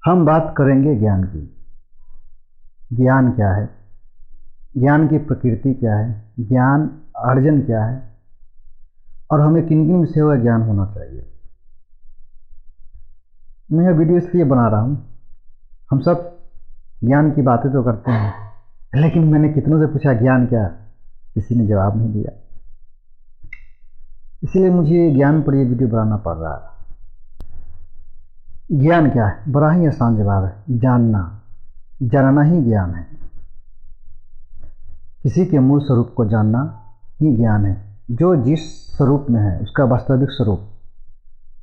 हम बात करेंगे ज्ञान की। ज्ञान क्या है, ज्ञान की प्रकृति क्या है, ज्ञान अर्जन क्या है और हमें किन किन विषयों का ज्ञान होना चाहिए। मैं यह वीडियो इसलिए बना रहा हूँ, हम सब ज्ञान की बातें तो करते हैं, लेकिन मैंने कितनों से पूछा ज्ञान क्या, किसी ने जवाब नहीं दिया। इसलिए मुझे ज्ञान पर यह वीडियो बनाना पड़ रहा है। ज्ञान क्या है, बड़ा ही आसान जवाब है, जानना। जानना ही ज्ञान है। किसी के मूल स्वरूप को जानना ही ज्ञान है। जो जिस स्वरूप में है उसका वास्तविक स्वरूप,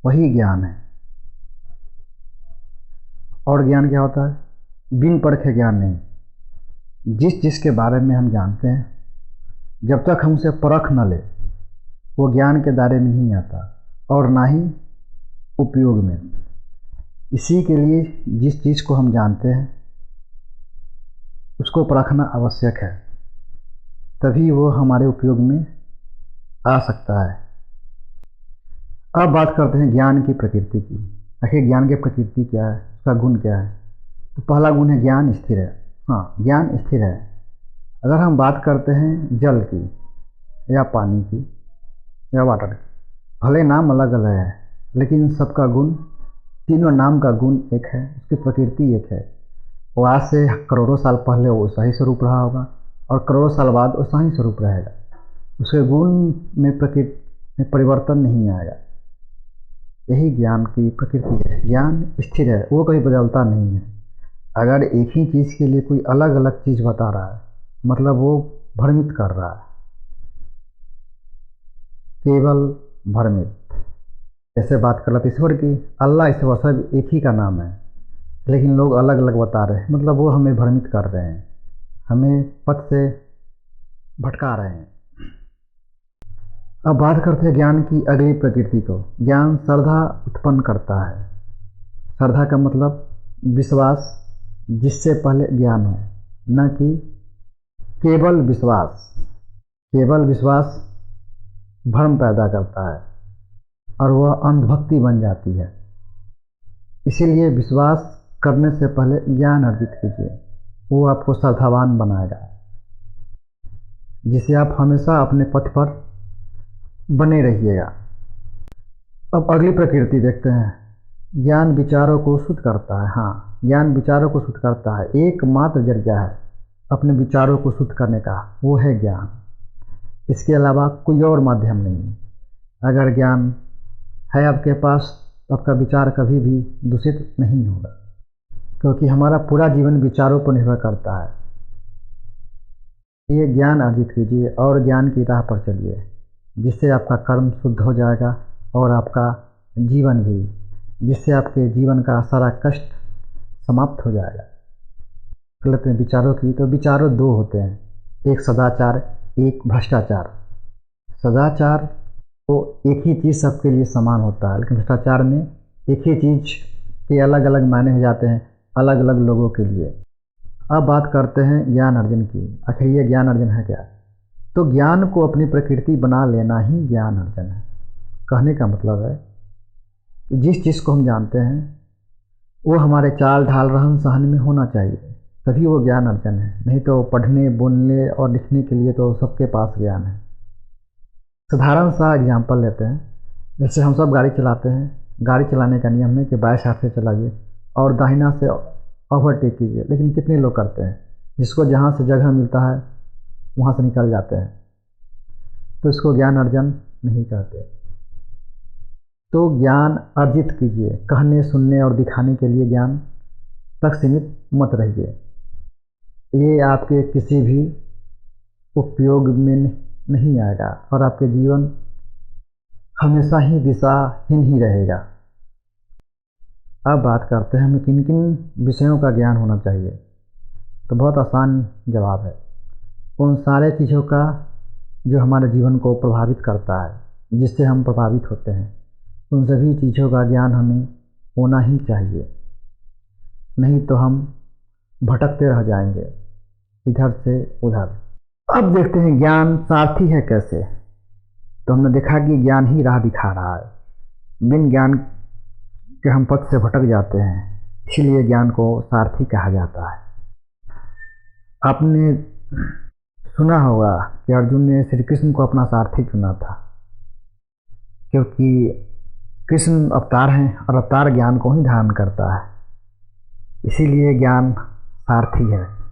वही ज्ञान है। और ज्ञान क्या होता है? बिन परखे ज्ञान नहीं। जिसके बारे में हम जानते हैं, जब तक हम उसे परख न ले, वो ज्ञान के दायरे में नहीं आता और ना ही उपयोग में। इसी के लिए जिस चीज़ को हम जानते हैं उसको परखना आवश्यक है, तभी वो हमारे उपयोग में आ सकता है। अब बात करते हैं ज्ञान की प्रकृति की। आखिर ज्ञान की प्रकृति क्या है, उसका गुण क्या है? तो पहला गुण है ज्ञान स्थिर है। हाँ, ज्ञान स्थिर है। अगर हम बात करते हैं जल की या पानी की या वाटर की, भले नाम अलग अलग है, लेकिन सबका गुण, तीनों नाम का गुण एक है, उसकी प्रकृति एक है। वो आज से करोड़ों साल पहले वो सही स्वरूप रहा होगा और करोड़ों साल बाद वो सही स्वरूप रहेगा। उसके गुण में प्रकृति में परिवर्तन नहीं आएगा। यही ज्ञान की प्रकृति है। ज्ञान स्थिर है, वो कभी बदलता नहीं है। अगर एक ही चीज़ के लिए कोई अलग अलग चीज़ बता रहा है, मतलब वो भ्रमित कर रहा है, केवल भ्रमित। जैसे बात कर रहे ईश्वर की, अल्लाह ईश्वर सब एक ही का नाम है, लेकिन लोग अलग अलग बता रहे हैं, मतलब वो हमें भ्रमित कर रहे हैं, हमें पथ से भटका रहे हैं। अब बात करते हैं ज्ञान की अगली प्रकृति को। ज्ञान श्रद्धा उत्पन्न करता है। श्रद्धा का मतलब विश्वास, जिससे पहले ज्ञान हो, न कि केवल विश्वास। केवल विश्वास भ्रम पैदा करता है और वह अंधभक्ति बन जाती है। इसीलिए विश्वास करने से पहले ज्ञान अर्जित कीजिए, वो आपको श्रद्धावान बनाएगा, जिससे आप हमेशा अपने पथ पर बने रहिएगा। अब अगली प्रकृति देखते हैं। ज्ञान विचारों को शुद्ध करता है। हाँ, ज्ञान विचारों को शुद्ध करता है। एकमात्र जरिया है अपने विचारों को शुद्ध करने का, वो है ज्ञान। इसके अलावा कोई और माध्यम नहीं। अगर ज्ञान है आपके पास, तो आपका विचार कभी भी दूषित नहीं होगा, क्योंकि हमारा पूरा जीवन विचारों पर निर्भर करता है। ये ज्ञान अर्जित कीजिए और ज्ञान की राह पर चलिए, जिससे आपका कर्म शुद्ध हो जाएगा और आपका जीवन भी, जिससे आपके जीवन का सारा कष्ट समाप्त हो जाएगा। कहते हैं विचारों की, तो विचारों दो होते हैं, एक सदाचार, एक भ्रष्टाचार। सदाचार तो एक ही चीज़ सबके लिए समान होता है, लेकिन भ्रष्टाचार में एक ही चीज़ के अलग अलग मायने हो जाते हैं अलग अलग लोगों के लिए। अब बात करते हैं ज्ञान अर्जन की। आखिर ये ज्ञान अर्जन है क्या? तो ज्ञान को अपनी प्रकृति बना लेना ही ज्ञान अर्जन है। कहने का मतलब है कि जिस चीज़ को हम जानते हैं वो हमारे चाल ढाल रहन सहन में होना चाहिए, तभी वो ज्ञान अर्जन है। नहीं तो पढ़ने बोलने और लिखने के लिए तो सबके पास ज्ञान है। साधारण सा एग्जाम्पल लेते हैं। जैसे हम सब गाड़ी चलाते हैं, गाड़ी चलाने का नियम है कि बाएं हाथ से चलाइए और दाहिना से ओवरटेक कीजिए, लेकिन कितने लोग करते हैं? जिसको जहाँ से जगह मिलता है वहाँ से निकल जाते हैं, तो इसको ज्ञान अर्जन नहीं कहते। तो ज्ञान अर्जित कीजिए। कहने सुनने और दिखाने के लिए ज्ञान तक सीमित मत रहिए। ये आपके किसी भी उपयोग में नहीं आएगा और आपके जीवन हमेशा ही दिशाहीन ही रहेगा। अब बात करते हैं हमें किन किन विषयों का ज्ञान होना चाहिए। तो बहुत आसान जवाब है, उन सारे चीज़ों का जो हमारे जीवन को प्रभावित करता है, जिससे हम प्रभावित होते हैं, उन सभी चीज़ों का ज्ञान हमें होना ही चाहिए। नहीं तो हम भटकते रह जाएंगे इधर से उधर। अब देखते हैं ज्ञान सारथी है कैसे। तो हमने देखा कि ज्ञान ही राह दिखा रहा है। बिन ज्ञान के हम पथ से भटक जाते हैं। इसीलिए ज्ञान को सारथी कहा जाता है। आपने सुना होगा कि अर्जुन ने श्री कृष्ण को अपना सारथी चुना था, क्योंकि कृष्ण अवतार हैं और अवतार ज्ञान को ही धारण करता है, इसीलिए ज्ञान सारथी है।